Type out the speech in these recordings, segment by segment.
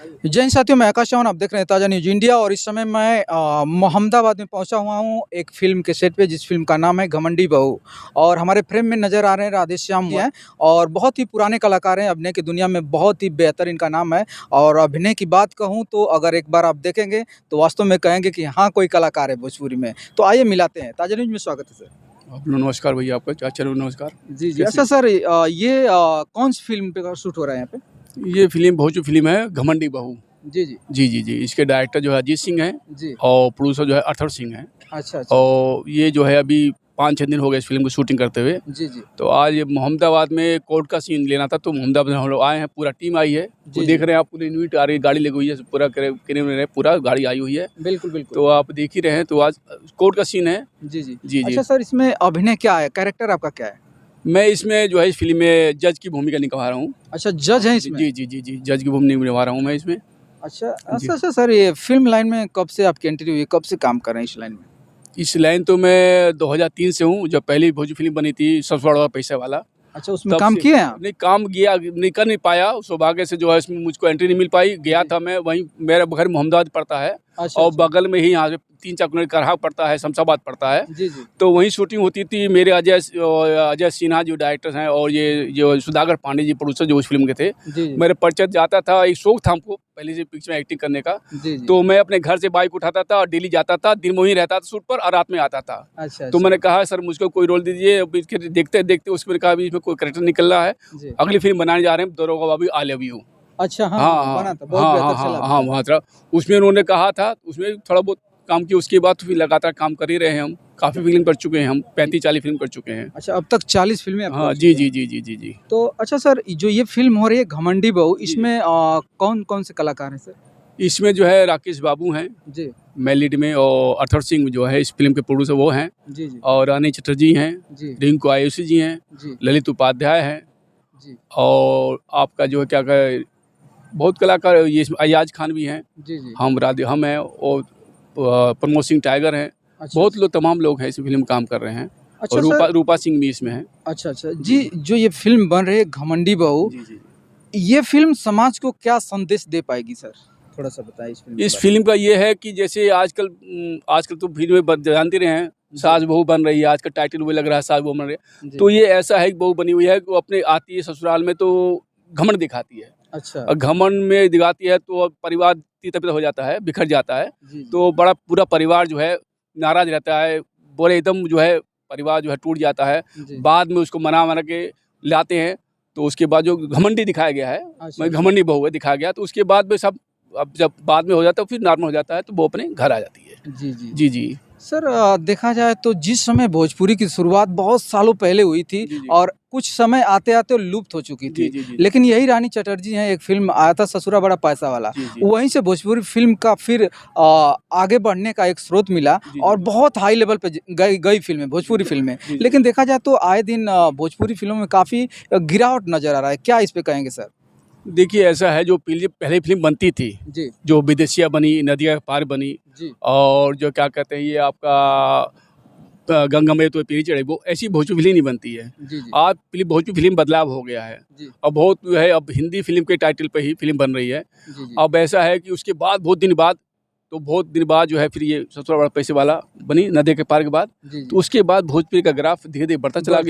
जय हिंद साथियों, मैं आकाश चौहान, आप देख रहे हैं ताज़ा न्यूज़ इंडिया। और इस समय मैं मोहम्मदाबाद में पहुंचा हुआ हूं एक फ़िल्म के सेट पे, जिस फ़िल्म का नाम है घमंडी बहू। और हमारे फ्रेम में नज़र आ रहे हैं राधेश्याम जी हैं, और बहुत ही पुराने कलाकार हैं, अभिनय की दुनिया में बहुत ही बेहतर इनका नाम है। और अभिनय की बात कहूँ तो अगर एक बार आप देखेंगे तो वास्तव में कहेंगे कि हाँ, कोई कलाकार है भोजपुरी में। तो आइए मिलाते हैं। ताज़ा न्यूज़ में स्वागत है सर। नमस्कार भैया, आपका चलो नमस्कार। जी जी। अच्छा सर, ये कौन सी फिल्म पे शूट हो रहा है यहाँ पे? ये फिल्म भोजपुरी फिल्म है घमंडी बहू। जी जी जी जी जी, इसके डायरेक्टर जो है अजीत सिंह हैं जी। और प्रोड्यूसर जो है अर्थर सिंह हैं। अच्छा अच्छा। और ये जो है अभी 5-6 दिन हो गए इस फिल्म को शूटिंग करते हुए। जी जी तो आज ये मोहम्मदाबाद में कोर्ट का सीन लेना था, तो मोहम्मदाबाद में हम लोग आए हैं, पूरा टीम आई है। जी, तो देख रहे हैं आप, पूरी यूनिट आ रही है, गाड़ी लगी हुई है, पूरा क्रेन पूरा गाड़ी आई हुई है। बिल्कुल बिल्कुल। तो आप देख ही रहे हैं, तो आज कोर्ट का सीन है। जी जी जी जी। अच्छा सर, इसमें अभिनय क्या है, कैरेक्टर आपका क्या है? मैं इसमें जो है इस फिल्म में जज की भूमिका निभा रहा हूँ। अच्छा, जज है इसमें? जी जी जी जी, जज की भूमिका निभा रहा हूँ मैं इसमें। अच्छा अच्छा अच्छा सर, ये फिल्म लाइन में कब से आपकी एंट्री हुई, कब से काम कर रहे हैं इस लाइन में? इस लाइन तो मैं 2003 से हूँ, जब पहली भोजपुरी फिल्म बनी थी सबसे बड़ा पैसा वाला। अच्छा, उसमें तब काम से किए हैं आप? नहीं, काम किया नहीं, कर नहीं पाया, सौभाग्य से जो है इसमें मुझको एंट्री नहीं मिल पाई। गया था मैं, वहीं मेरा घर मोहम्मदाबाद पड़ता है। अच्छा और अच्छा। बगल में ही यहाँ से 3-4 किलोमीटर करहा पड़ता है, शमशाबाद पड़ता है। जी जी तो वहीं शूटिंग होती थी। मेरे अजय सिन्हा जो डायरेक्टर हैं, और ये जो सुधाकर पांडे जी प्रोड्यूसर जो उस फिल्म के थे, जी जी मेरे परिचय जाता था। एक शौक था हमको पहले से पिक्चर में एक्टिंग करने का। जी जी। तो मैं अपने घर से बाइक उठाता था और डेली जाता था, दिन में वहीं रहता था शूट पर, और रात में आता था। अच्छा तो अच्छा। मैंने कहा सर मुझको कोई रोल दीजिए। अब इसके देखते देखते उसमें कहा अभी इसमें कोई करेक्टर निकल रहा है, जी। अगली फिल्म बनाने जा रहे हैं दरोगा बाबू आई लव यू। अच्छा, हाँ हाँ हाँ, हाँ बना था, बहुत हाँ हाँ बेहतर चला हाँ था। हाँ, वहाँ था। उसमें उन्होंने कहा था, उसमें थोड़ा बहुत काम किया। उसके बाद तो फिर लगातार काम कर ही रहे हैं हम। काफ़ी फिल्म कर चुके हैं हम, 35-40 फिल्म कर चुके हैं। अच्छा, अब तक 40 फिल्में आप हाँ कर जी चुके हैं। जी जी जी जी जी। तो अच्छा सर, जो ये फिल्म हो रही है घमंडी बहू, जी। इसमें कौन कौन से कलाकार हैं सर? इसमें जो है राकेश बाबू हैं जी मेन लीड में, और अर्थर सिंह जो है इस फिल्म के प्रोड्यूसर वो हैं, जी जी और रानी चटर्जी हैं, जी रिंकू आयुषी जी हैं, जी ललित उपाध्याय हैं, जी और आपका जो है क्या कहे, बहुत कलाकार ये इसमें अयाज खान भी हैं, जी जी। हम हैं, और प्रमोद सिंह टाइगर हैं। अच्छा बहुत लोग, तमाम लोग हैं इस फिल्म में काम कर रहे हैं। अच्छा और सर। रूपा सिंह भी इसमें है। अच्छा अच्छा जी, जो ये फिल्म बन रही है घमंडी बहू, जी जी। ये फिल्म समाज को क्या संदेश दे पाएगी सर? थोड़ा सा बताइए इस फिल्म के इस बारे फिल्म का ये है कि जैसे आजकल तो फिल्म में जानते रहे हैं, सास बहू बन रही है, आज का टाइटल वो लग रहा है सास बहू बन रही है। में। तो ये ऐसा है कि बहू बनी हुई है कि वो अपने आती है ससुराल में तो घमंड दिखाती है। अच्छा। और घमंड में दिखाती है तो परिवार तीत-बित हो जाता है, बिखर जाता है। जी जी तो बड़ा पूरा परिवार जो है नाराज रहता है, पूरे एकदम जो है परिवार जो है टूट जाता है। जी। बाद में उसको मना के लाते हैं। तो उसके बाद जो घमंडी दिखाया गया है, अच्छा मैं घमंडी बहू है दिखाया गया, तो उसके बाद में सब, अब जब बाद में हो जाता है फिर नॉर्मल हो जाता है, तो वो अपने घर आ जाती है। जी जी जी जी सर, देखा जाए तो जिस समय भोजपुरी की शुरुआत बहुत सालों पहले हुई थी, जी जी और कुछ समय आते आते लुप्त हो चुकी जी थी, जी जी लेकिन यही रानी चटर्जी हैं, एक फिल्म आया था ससुरा बड़ा पैसा वाला, जी जी वहीं से भोजपुरी फिल्म का फिर आगे बढ़ने का एक स्रोत मिला, जी और बहुत हाई लेवल पे गई गई फिल्में, भोजपुरी फिल्में। जी जी। लेकिन देखा जाए तो आए दिन भोजपुरी फिल्मों में काफ़ी गिरावट नजर आ रहा है, क्या इस पे कहेंगे सर? देखिए ऐसा है, जो पहले फिल्म बनती थी, जी जो विदेशिया बनी, नदिया के पार बनी, जी और जो क्या कहते हैं ये आपका गंगा में तो पीढ़ी चढ़े, वो ऐसी भोजपुरी फिल्म नहीं बनती है। जी जी आज भोजपुरी फिल्म बदलाव हो गया है। जी अब बहुत जो है, अब हिंदी फिल्म के टाइटल पे ही फिल्म बन रही है। जी जी अब ऐसा है कि उसके बाद बहुत दिन बाद जो है फिर ये ससुरा बड़ा पैसे वाला बनी, नदी के पार के बाद। जी तो उसके बाद भोजपुरी का ग्राफ धीरे धीरे बढ़ता चला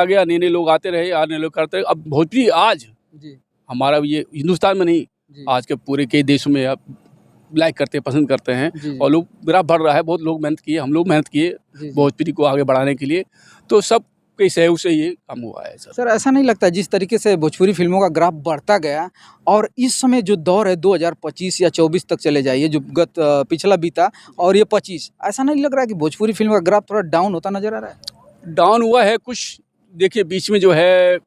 गया, नए नए लोग आते रहे, आने लोग करते रहे। अब भोजपुरी आज जी हमारा ये हिंदुस्तान में नहीं, जी आज के पूरे कई देशों में आप लाइक करते हैं, पसंद करते हैं। जी और लोग ग्राफ बढ़ रहा है, बहुत लोग मेहनत किए, हम लोग मेहनत किए जी भोजपुरी को आगे बढ़ाने के लिए। तो सब के सहयोग से ये काम हुआ है सर। सर, ऐसा नहीं लगता जिस तरीके से भोजपुरी फिल्मों का ग्राफ बढ़ता गया, और इस समय जो दौर है 2025 या 24 तक चले जाइए, जो पिछला बीता और ये 25, ऐसा नहीं लग रहा है कि भोजपुरी फिल्म का ग्राफ थोड़ा डाउन होता नजर आ रहा है? डाउन हुआ है कुछ। देखिए बीच में जो है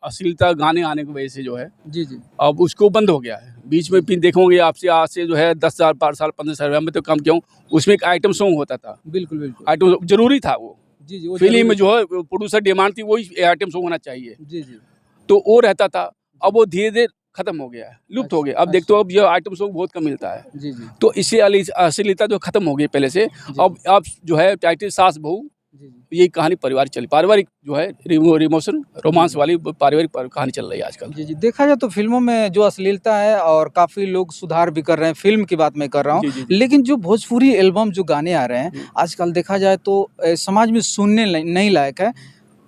अश्लीलता गाने आने की वजह से जो है, जी जी अब उसको बंद हो गया है। बीच में फिर देखोगे आपसे, आज से जो है 10 साल 12 साल 15 साल में तो कम क्यों, उसमें एक आइटम सॉन्ग होता था। बिल्कुल बिल्कुल। आइटम जरूरी था वो, जी जी, वो फिल्म में जरूरी जो है प्रोड्यूसर डिमांड थी वही आइटम सॉन्ग होना चाहिए, है। जी जी तो वो रहता था। अब वो धीरे धीरे खत्म हो गया है, लुप्त हो अच्छा, गया। अब देखते हो अब ये आइटम सॉन्ग बहुत कम मिलता है। जी जी तो इससे अश्लीलता जो खत्म हो गई पहले से। जी। अब जो है टाइटल सास बहू, जी जी यही कहानी पारिवारिक जो है इमोशन रोमांस वाली पारिवारिक कहानी चल रही है आजकल। जी, जी। देखा जाए तो फ़िल्मों में जो अश्लीलता है और काफ़ी लोग सुधार भी कर रहे हैं, फ़िल्म की बात मैं कर रहा हूँ। जी, जी, जी। लेकिन जो भोजपुरी एल्बम जो गाने आ रहे हैं, आजकल देखा जाए तो समाज में सुनने नहीं लायक है।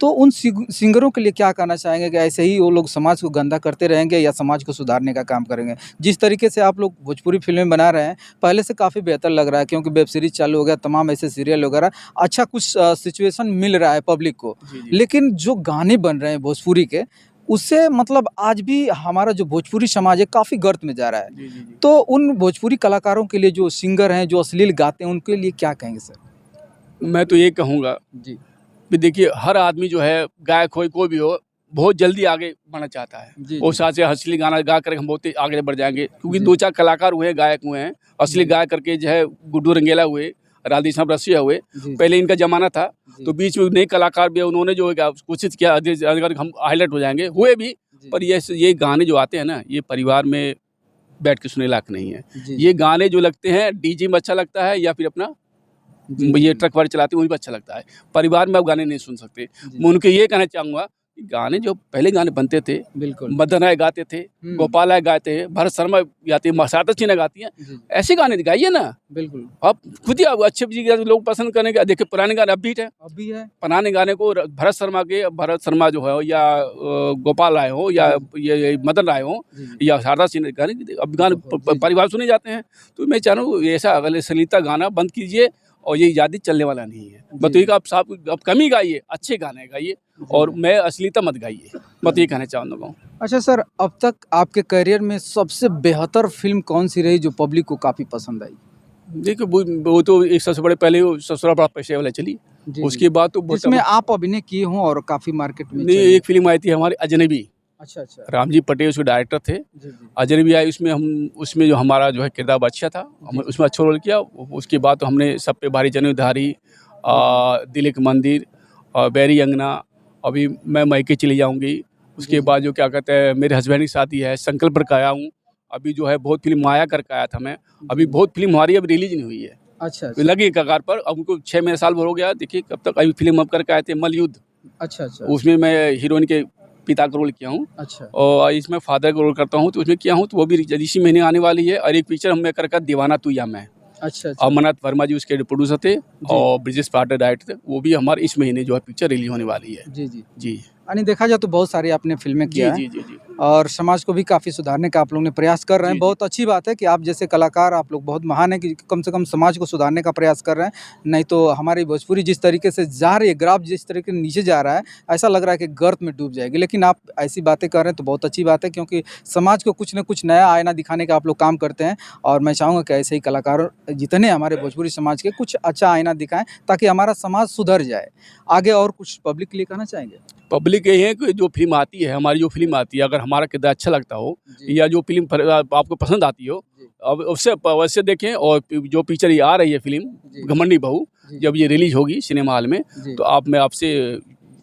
तो उन सिंगरों के लिए क्या कहना चाहेंगे कि ऐसे ही वो लोग समाज को गंदा करते रहेंगे या समाज को सुधारने का काम करेंगे? जिस तरीके से आप लोग भोजपुरी फ़िल्में बना रहे हैं, पहले से काफ़ी बेहतर लग रहा है क्योंकि वेब सीरीज़ चालू हो गया, तमाम ऐसे सीरियल वगैरह, अच्छा कुछ सिचुएशन मिल रहा है पब्लिक को। जी, जी। लेकिन जो गाने बन रहे हैं भोजपुरी के, उससे मतलब आज भी हमारा जो भोजपुरी समाज है काफ़ी गर्त में जा रहा है। जी, जी, जी। तो उन भोजपुरी कलाकारों के लिए जो सिंगर हैं, जो अश्लील गाते हैं, उनके लिए क्या कहेंगे सर? मैं तो ये कहूँगा जी। कि देखिए हर आदमी जो है गायक हो कोई भी हो बहुत जल्दी आगे बढ़ना चाहता है। जी, वो जी। साथ से असली गाना गा कर हम बहुत ही आगे बढ़ जाएँगे क्योंकि जी। 2-4 कलाकार हुए हैं, गायक हुए हैं, असली जी। गायक करके जो है गुड्डू रंगीला हुए, राधेश्याम रसिया हुए। जी, पहले इनका ज़माना था, जी। तो बीच में नए कलाकार भी उन्होंने जो है कोशिश किया अगर हम हाइलाइट हो जाएँगे, हुए भी। जी। पर ये गाने जो आते हैं ना, ये परिवार में बैठ के सुनने लायक नहीं है। जी, ये जी। गाने जो लगते हैं डीजे में अच्छा लगता है या फिर अपना जी, ये जी। ट्रक वाले चलाते हैं वहीं पे अच्छा लगता है। परिवार में आप गाने नहीं सुन सकते। जी। मैं उनको ये कहना चाहूँगा कि गाने जो पहले गाने बनते थे, बिल्कुल। मदन राय गाते थे, हुँ। गोपाल राय गाते हैं, भरत शर्मा गाते हैं, शारदा सिन्हा गाती हैं। जी, ऐसे गाने गाइए ना। बिल्कुल। आप खुद ही आप अच्छे जी लोग पसंद करेंगे। देखिए पुराने गाने अब भी हैं। अब भी है। पुराने गाने को भरत शर्मा जो है या गोपाल राय हो या जी, ये मदन राय हो जी, जी। या शारदा सिन्हा गाने अब गाने जी, जी। परिवार सुने जाते हैं। तो मैं चाह रहा हूँ ऐसा अश्लीलता गाना बंद कीजिए और ये ज़्यादा चलने वाला नहीं है। जी, मैं तो ये जी। आप कम ही गाइए, अच्छे गाने गाइए और जी। मैं अश्लीलता मत गाइए। मैं तो ये कहना चाहूँगा। अच्छा सर, अब तक आपके करियर में सबसे बेहतर फ़िल्म कौन-सी रही जो पब्लिक को काफ़ी पसंद आई? देखिए वो तो एक सबसे बड़े पहले वो ससुराल बड़ा पैसे वाला चली। जी, उसके जी। बाद तो बहुत जिसमें आप अभिनय किए हों और काफ़ी मार्केट में नहीं, चली हो। एक फ़िल्म आई थी हमारी अजनबी। अच्छा, अच्छा। रामजी पटेल उसके डायरेक्टर थे। जी, जी। अजनबी आई उसमें जो हमारा जो है किरदार अच्छा था। जी, हम जी। उसमें अच्छा रोल किया। उसके बाद तो हमने सब पे भारी जन उधारी, दिल एक मंदिर, बैरी अंगना, अभी मैं मायके चली जाऊँगी। उसके जी, बाद जो क्या कहते हैं मेरे हस्बैंड की शादी है, संकल्प करके आया हूँ। अभी जो है बहुत फ़िल्म माया करके आया था मैं। अभी जी। बहुत फ़िल्म हमारी अभी रिलीज़ नहीं हुई है। अच्छा, अच्छा। लगी कगार पर, अब उनको 6 महीने साल भर हो गया। देखिए कब तक। अभी फ़िल्म अब करके आए थे मल्लयुद्ध। अच्छा, अच्छा। उसमें मैं हीरोइन के पिता का रोल किया हूँ अच्छा। और इसमें फादर का रोल करता हूँ, तो उसमें किया हूँ, तो वो भी इसी महीने आने वाली है। और एक पिक्चर हम मैं कर दीवाना तू या मैं। अच्छा, अच्छा। अमरनाथ वर्मा जी उसके प्रोड्यूसर थे जी। और ब्रिजेश पाठक डायरेक्टर थे। वो भी हमारे इस महीने जो है पिक्चर रिलीज होने वाली है। जी, जी। जी। यानी देखा जाए तो बहुत सारी आपने फ़िल्में जी, किया है जी, जी, जी। और समाज को भी काफ़ी सुधारने का आप लोग ने प्रयास कर रहे हैं। जी, जी। बहुत अच्छी बात है कि आप जैसे कलाकार आप लोग बहुत महान हैं कि कम से कम समाज को सुधारने का प्रयास कर रहे हैं। नहीं तो हमारी भोजपुरी जिस तरीके से जा रही है, ग्राफ जिस तरीके से नीचे जा रहा है, ऐसा लग रहा है कि गर्त में डूब जाएगी। लेकिन आप ऐसी बातें कर रहे हैं तो बहुत अच्छी बात है क्योंकि समाज को कुछ न कुछ नया आईना दिखाने का आप लोग काम करते हैं और मैं चाहूँगा कि ऐसे ही कलाकार जितने हमारे भोजपुरी समाज के कुछ अच्छा आईना दिखाएँ ताकि हमारा समाज सुधर जाए। आगे और कुछ पब्लिक के लिए कहना चाहेंगे? पब्लिक यही है कि जो फ़िल्म आती है, हमारी जो फ़िल्म आती है, अगर हमारा किरदार अच्छा लगता हो जी। या जो फ़िल्म आपको पसंद आती हो, जी। अब उससे वैसे देखें। और जो पिक्चर ये आ रही है फ़िल्म जी। घमंडी बहू, जी। जब ये रिलीज़ होगी सिनेमा हॉल में, जी। तो मैं आपसे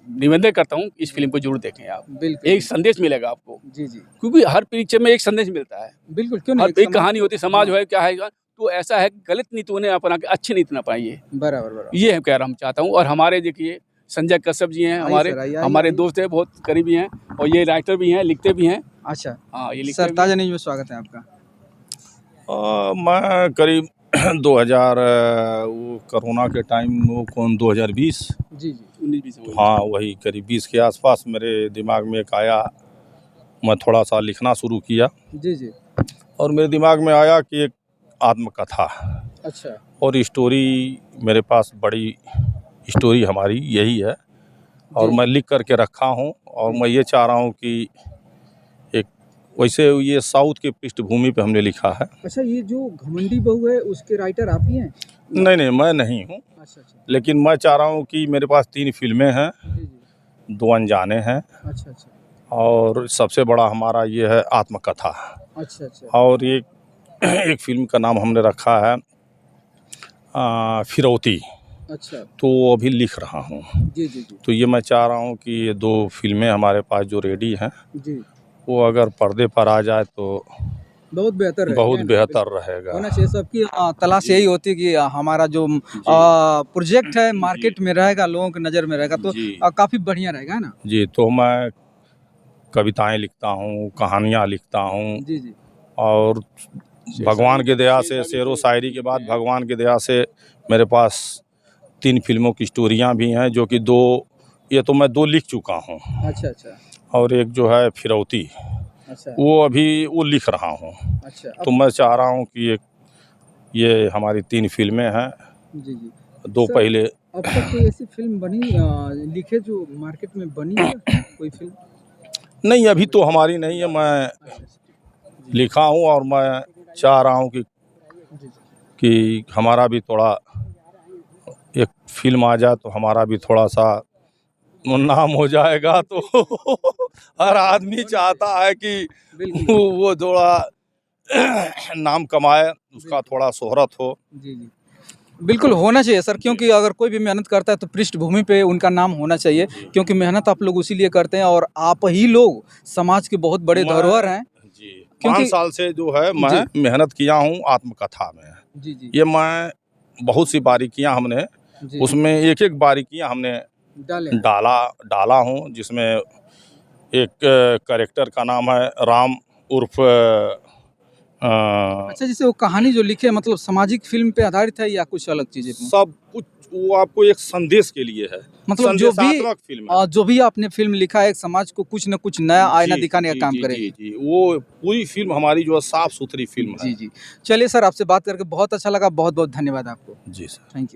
निवेदन करता हूँ इस फ़िल्म को ज़रूर देखें आप। बिल्कुल। एक संदेश मिलेगा आपको, जी, जी। क्योंकि हर पिक्चर में एक संदेश मिलता है। बिल्कुल, क्यों नहीं? हर एक कहानी होती है, समाज हाँ। है क्या है, तो ऐसा है कि गलत नीति उन्हें अपना के अच्छी नीति ना पाइए। बराबर, बराबर। ये है कह रहा हम चाहता हूँ। और हमारे देखिए संजय कश्यप जी हैं, आइए सर, आइए, आइए, हमारे आइए। दोस्त हैं, बहुत करीबी हैं और ये राइटर भी हैं, लिखते भी हैं। अच्छा। हाँ, ये लिखते सर भी हैं। ताज़ा न्यूज़ में स्वागत है आपका। मैं करीब 2000 वो कोरोना के टाइम वो कौन 2020 जी, जी। 19-20 हो गए। हाँ वही करीब 20 के आसपास मेरे दिमाग में एक आया। मैं थोड़ा सा लिखना शुरू किया जी, जी। और मेरे दिमाग में आया कि एक आत्मकथा अच्छा। और स्टोरी मेरे पास बड़ी स्टोरी हमारी यही है और जी। मैं लिख करके रखा हूँ और मैं ये चाह रहा हूँ कि एक वैसे ये साउथ के पृष्ठभूमि पे हमने लिखा है। अच्छा, ये जो घमंडी बहू है उसके राइटर आप ही हैं? नहीं मैं नहीं हूँ, अच्छा, अच्छा। लेकिन मैं चाह रहा हूँ कि मेरे पास 3 फिल्में हैं, जी, जी। 2 अनजाने हैं अच्छा, अच्छा। और सबसे बड़ा हमारा ये है आत्मकथा। अच्छा, अच्छा। और एक फिल्म का नाम हमने रखा है फिरौती, अच्छा। तो वो अभी लिख रहा हूँ। जी, जी, जी। तो ये मैं चाह रहा हूँ कि ये 2 फिल्में हमारे पास जो रेडी हैं जी। वो अगर पर्दे पर आ जाए तो बहुत बेहतर है बहुत बेहतर रहेगा। होना चाहिए। सबकी तलाश यही होती है कि हमारा जो प्रोजेक्ट है मार्केट में रहेगा, लोगों की नज़र में रहेगा तो जी काफ़ी बढ़िया रहेगा, है ना? जी, तो मैं कविताएं लिखता हूँ, कहानियाँ लिखता हूँ, जी, जी। और भगवान की दया से शेर व शायरी के बाद भगवान की दया से मेरे पास 3 फिल्मों की स्टोरियाँ भी हैं, जो कि 2 ये तो मैं 2 लिख चुका हूँ, अच्छा, अच्छा। और एक जो है फिरौती, अच्छा, वो अभी वो लिख रहा हूँ। अच्छा। तो मैं चाह रहा हूँ कि ये हमारी 3 फिल्में हैं, जी, जी। 2 सर, पहले। अब तक कोई ऐसी फ़िल्म बनी लिखे जो मार्केट में बनी है कोई फ़िल्म? नहीं, अभी तो हमारी नहीं है, मैं अच्छा, अच्छा। जी, लिखा हूँ और मैं चाह रहा हूँ कि जी, जी। हमारा भी थोड़ा एक फ़िल्म आ जाए तो हमारा भी थोड़ा-सा नाम हो जाएगा, तो हर आदमी चाहता है कि बिल्कुल, वो थोड़ा नाम कमाए, उसका बिल्कुल। थोड़ा शोहरत हो। जी, जी। बिल्कुल होना चाहिए सर, क्योंकि अगर कोई भी मेहनत करता है तो पृष्ठभूमि पे उनका नाम होना चाहिए, क्योंकि मेहनत आप लोग उसी लिए करते हैं और आप ही लोग समाज के बहुत बड़े धरोहर हैं। जी, 5 क्योंकि साल से जो है जी, मैं मेहनत किया हूँ आत्मकथा में। जी, जी, ये मैं बहुत सी बारीकियाँ हमने जी, उसमें एक-एक बारीकियाँ हमने डाले हैं। डाला हूँ, जिसमें एक कैरेक्टर का नाम है राम उर्फ अच्छा, जैसे वो कहानी जो लिखे मतलब सामाजिक फ़िल्म पे आधारित है या कुछ अलग चीज़ें पे? सब कुछ वो आपको एक संदेश के लिए है, मतलब संदेशात्मक फ़िल्म है। जो भी आपने फ़िल्म लिखा है, समाज को कुछ न कुछ नया आईना जी, दिखाने का जी, काम जी, जी, करेगी। जी, वो पूरी फ़िल्म हमारी जो है साफ-सुथरी फ़िल्म जी, है। जी। चलिए सर, आपसे बात करके बहुत अच्छा लगा। बहुत-बहुत धन्यवाद आपको। जी सर। Thank you.